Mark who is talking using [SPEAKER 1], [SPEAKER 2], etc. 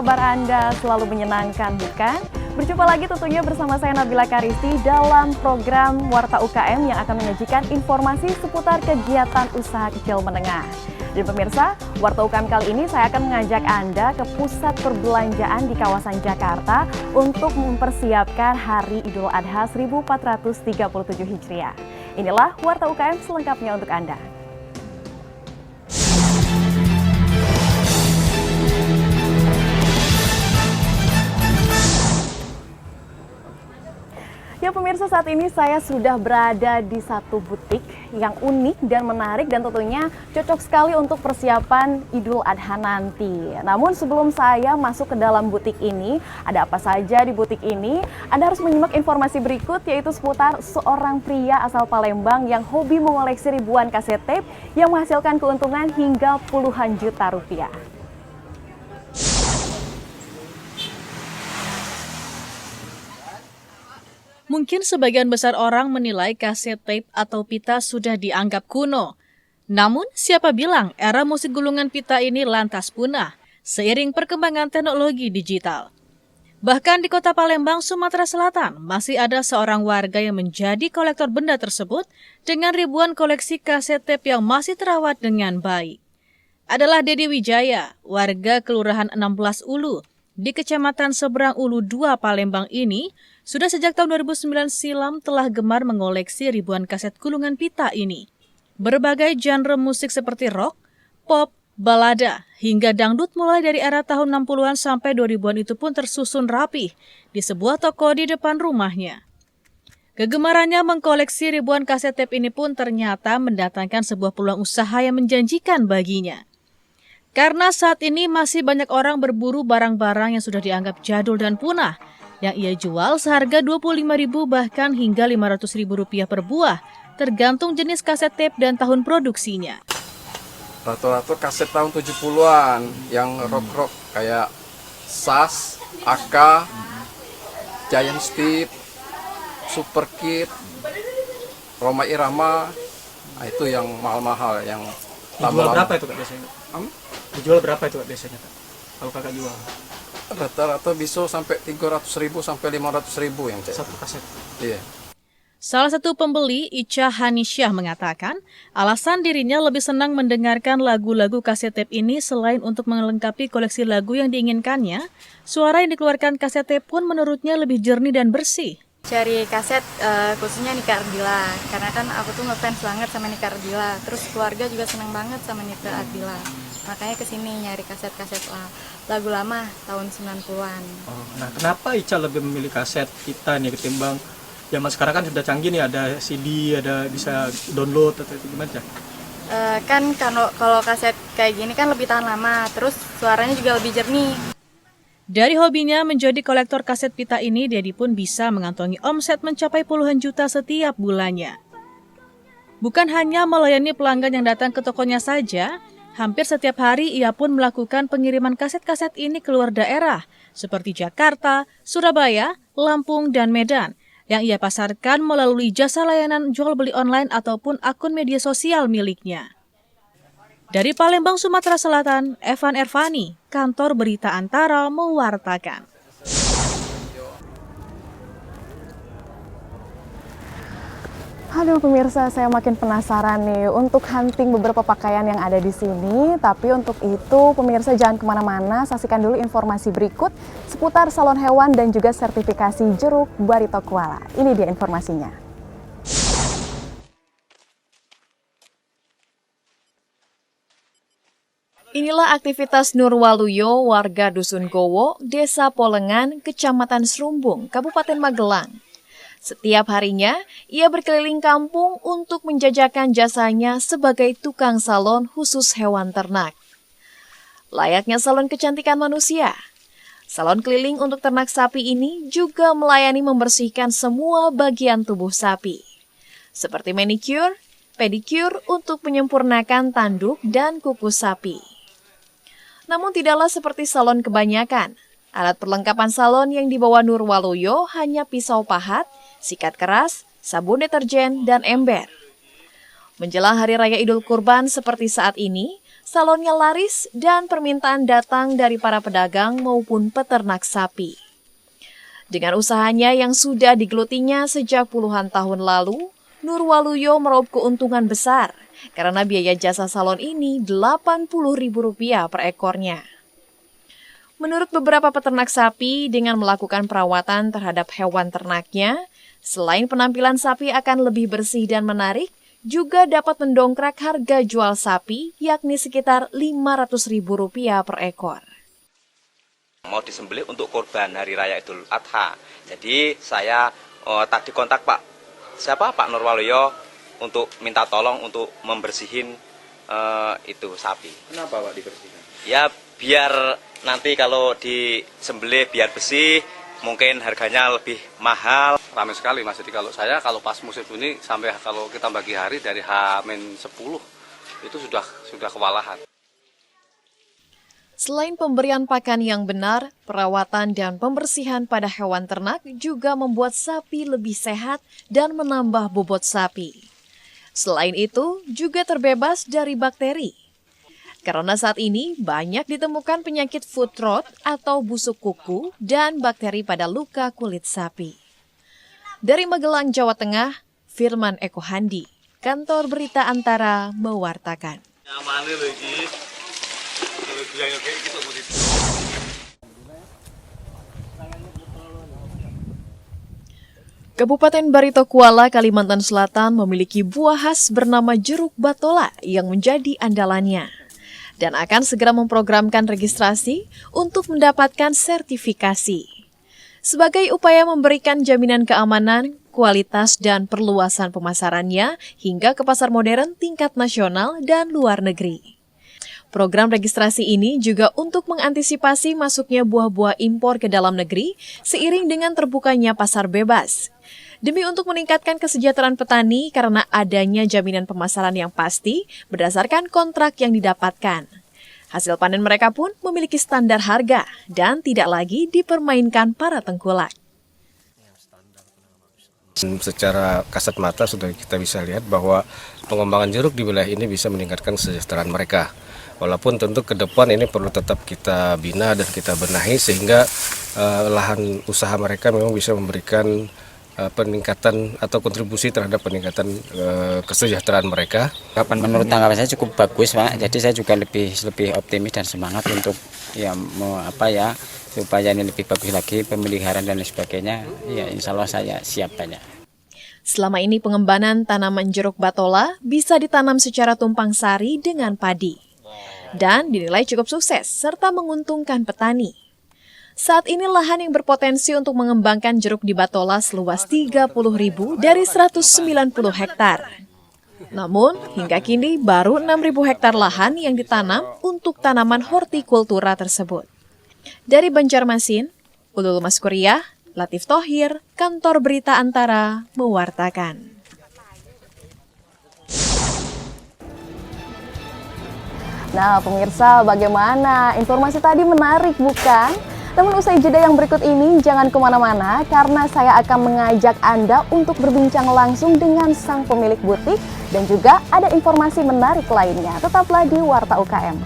[SPEAKER 1] kabar Anda selalu menyenangkan, bukan? Berjumpa lagi tentunya bersama saya Nabila Karisti dalam program Warta UKM yang akan menyajikan informasi seputar kegiatan usaha kecil menengah. Dan pemirsa, Warta UKM kali ini saya akan mengajak Anda ke pusat perbelanjaan di kawasan Jakarta untuk mempersiapkan Hari Idul Adha 1437 Hijriah. Inilah Warta UKM selengkapnya untuk Anda. Ya pemirsa, saat ini saya sudah berada di satu butik yang unik dan menarik dan tentunya cocok sekali untuk persiapan Idul Adha nanti. Namun sebelum saya masuk ke dalam butik ini, ada apa saja di butik ini? Anda harus menyimak informasi berikut, yaitu seputar seorang pria asal Palembang yang hobi mengoleksi ribuan kaset tape yang menghasilkan keuntungan hingga puluhan juta rupiah.
[SPEAKER 2] Mungkin sebagian besar orang menilai kaset tape atau pita sudah dianggap kuno. Namun, siapa bilang era musik gulungan pita ini lantas punah seiring perkembangan teknologi digital. Bahkan di kota Palembang, Sumatera Selatan, masih ada seorang warga yang menjadi kolektor benda tersebut dengan ribuan koleksi kaset tape yang masih terawat dengan baik. Adalah Dedi Wijaya, warga Kelurahan 16 Ulu, di Kecamatan Seberang Ulu 2 Palembang ini, sudah sejak tahun 2009 silam telah gemar mengoleksi ribuan kaset gulungan pita ini. Berbagai genre musik seperti rock, pop, balada, hingga dangdut mulai dari era tahun 60-an sampai 2000-an itu pun tersusun rapi di sebuah toko di depan rumahnya. Kegemarannya mengkoleksi ribuan kaset tape ini pun ternyata mendatangkan sebuah peluang usaha yang menjanjikan baginya. Karena saat ini masih banyak orang berburu barang-barang yang sudah dianggap jadul dan punah, yang ia jual seharga Rp25.000 bahkan hingga Rp500.000 per buah, tergantung jenis kaset tape dan tahun produksinya.
[SPEAKER 3] Rata-rata kaset tahun 70-an yang rock-rock kayak SAS, AK, Giant Steep, Super Kid, Rhoma Irama, itu yang mahal-mahal, yang
[SPEAKER 4] dijual berapa itu Kak biasanya? Dijual berapa itu Kak biasanya Kak? Kalau Kakak jual?
[SPEAKER 3] Rata-rata bisa sampai 300.000 sampai 500.000 yang cek.
[SPEAKER 4] Satu kaset.
[SPEAKER 3] Iya.
[SPEAKER 2] Salah satu pembeli, Ica Hanisyah, mengatakan alasan dirinya lebih senang mendengarkan lagu-lagu kaset tape ini selain untuk melengkapi koleksi lagu yang diinginkannya, suara yang dikeluarkan kaset tape pun menurutnya lebih jernih dan bersih.
[SPEAKER 5] Cari kaset khususnya Nika Ardila, karena kan aku tuh ngefans banget sama Nika Ardila, terus keluarga juga senang banget sama Nika Ardila, makanya kesini nyari kaset-kaset lagu lama tahun 90-an.
[SPEAKER 4] Oh, nah kenapa Ica lebih memilih kaset kita nih ketimbang zaman sekarang kan sudah canggih nih, ada CD, ada bisa download atau gimana?
[SPEAKER 5] Kan kalau kaset kayak gini kan lebih tahan lama, terus suaranya juga lebih jernih.
[SPEAKER 2] Dari hobinya menjadi kolektor kaset pita ini, Dedi pun bisa mengantongi omset mencapai puluhan juta setiap bulannya. Bukan hanya melayani pelanggan yang datang ke tokonya saja, hampir setiap hari ia pun melakukan pengiriman kaset-kaset ini keluar daerah, seperti Jakarta, Surabaya, Lampung, dan Medan, yang ia pasarkan melalui jasa layanan jual beli online ataupun akun media sosial miliknya. Dari Palembang, Sumatera Selatan, Evan Ervani, Kantor Berita Antara mewartakan.
[SPEAKER 1] Aduh pemirsa, saya makin penasaran nih untuk hunting beberapa pakaian yang ada di sini. Tapi untuk itu pemirsa jangan kemana-mana, saksikan dulu informasi berikut seputar salon hewan dan juga sertifikasi jeruk Barito Koala. Ini dia informasinya. Inilah aktivitas Nurwaluyo, warga Dusun Gowo, Desa Polengan, Kecamatan Serumbung, Kabupaten Magelang. Setiap harinya, ia berkeliling kampung untuk menjajakan jasanya sebagai tukang salon khusus hewan ternak. Layaknya salon kecantikan manusia, salon keliling untuk ternak sapi ini juga melayani membersihkan semua bagian tubuh sapi, seperti manicure, pedicure untuk menyempurnakan tanduk dan kuku sapi. Namun tidaklah seperti salon kebanyakan. Alat perlengkapan salon yang dibawa Nurwaluyo hanya pisau pahat, sikat keras, sabun deterjen, dan ember. Menjelang Hari Raya Idul Kurban seperti saat ini, Salonnya laris dan permintaan datang dari para pedagang maupun peternak sapi. Dengan usahanya yang sudah digelutinya sejak puluhan tahun lalu, Nurwaluyo meraup keuntungan besar karena biaya jasa salon ini Rp80.000 per ekornya. Menurut beberapa peternak sapi, dengan melakukan perawatan terhadap hewan ternaknya, selain penampilan sapi akan lebih bersih dan menarik, juga dapat mendongkrak harga jual sapi, yakni sekitar Rp500.000 per ekor.
[SPEAKER 6] Mau disembelih untuk kurban Hari Raya Idul Adha. Jadi saya tadi kontak Pak Nurwaluyo untuk minta tolong untuk membersihin itu sapi.
[SPEAKER 7] Kenapa Pak dibersihkan?
[SPEAKER 6] Ya biar nanti kalau disembelih biar bersih, mungkin harganya lebih mahal.
[SPEAKER 3] Ramai sekali Mas. Jadi kalau pas musim ini sampai kalau kita bagi hari dari H-10 itu sudah kewalahan.
[SPEAKER 1] Selain pemberian pakan yang benar, perawatan dan pembersihan pada hewan ternak juga membuat sapi lebih sehat dan menambah bobot sapi. Selain itu, juga terbebas dari bakteri. Karena saat ini banyak ditemukan penyakit foot rot atau busuk kuku dan bakteri pada luka kulit sapi. Dari Magelang, Jawa Tengah, Firman Eko Handi, Kantor Berita Antara mewartakan. Kabupaten Barito Kuala, Kalimantan Selatan memiliki buah khas bernama jeruk batola yang menjadi andalannya dan akan segera memprogramkan registrasi untuk mendapatkan sertifikasi. Sebagai upaya memberikan jaminan keamanan, kualitas, dan perluasan pemasarannya hingga ke pasar modern tingkat nasional dan luar negeri. Program registrasi ini juga untuk mengantisipasi masuknya buah-buah impor ke dalam negeri seiring dengan terbukanya pasar bebas. Demi untuk meningkatkan kesejahteraan petani karena adanya jaminan pemasaran yang pasti berdasarkan kontrak yang didapatkan. Hasil panen mereka pun memiliki standar harga dan tidak lagi dipermainkan para tengkulak.
[SPEAKER 8] Secara kasat mata sudah kita bisa lihat bahwa pengembangan jeruk di wilayah ini bisa meningkatkan kesejahteraan mereka. Walaupun tentu ke depan ini perlu tetap kita bina dan kita benahi sehingga lahan usaha mereka memang bisa memberikan peningkatan atau kontribusi terhadap peningkatan kesejahteraan mereka.
[SPEAKER 9] Menurut tanggapan saya cukup bagus Pak, jadi saya juga lebih optimis dan semangat untuk supaya ini lebih bagus lagi pemeliharaan dan lain sebagainya. Ya insya Allah saya siap banyak.
[SPEAKER 1] Selama ini pengembangan tanaman jeruk batola bisa ditanam secara tumpang sari dengan padi dan dinilai cukup sukses serta menguntungkan petani. Saat ini lahan yang berpotensi untuk mengembangkan jeruk di Batola seluas 30.000 dari 190 hektar. Namun, hingga kini baru 6.000 hektar lahan yang ditanam untuk tanaman hortikultura tersebut. Dari Banjarmasin, Ulul Maskuriah, Latif Thohir, Kantor Berita Antara, mewartakan.
[SPEAKER 10] Nah, pemirsa, bagaimana? Informasi tadi menarik, bukan? Namun usai jeda yang berikut ini, jangan kemana-mana karena saya akan mengajak Anda untuk berbincang langsung dengan sang pemilik butik dan juga ada informasi menarik lainnya. Tetaplah di Warta UKM.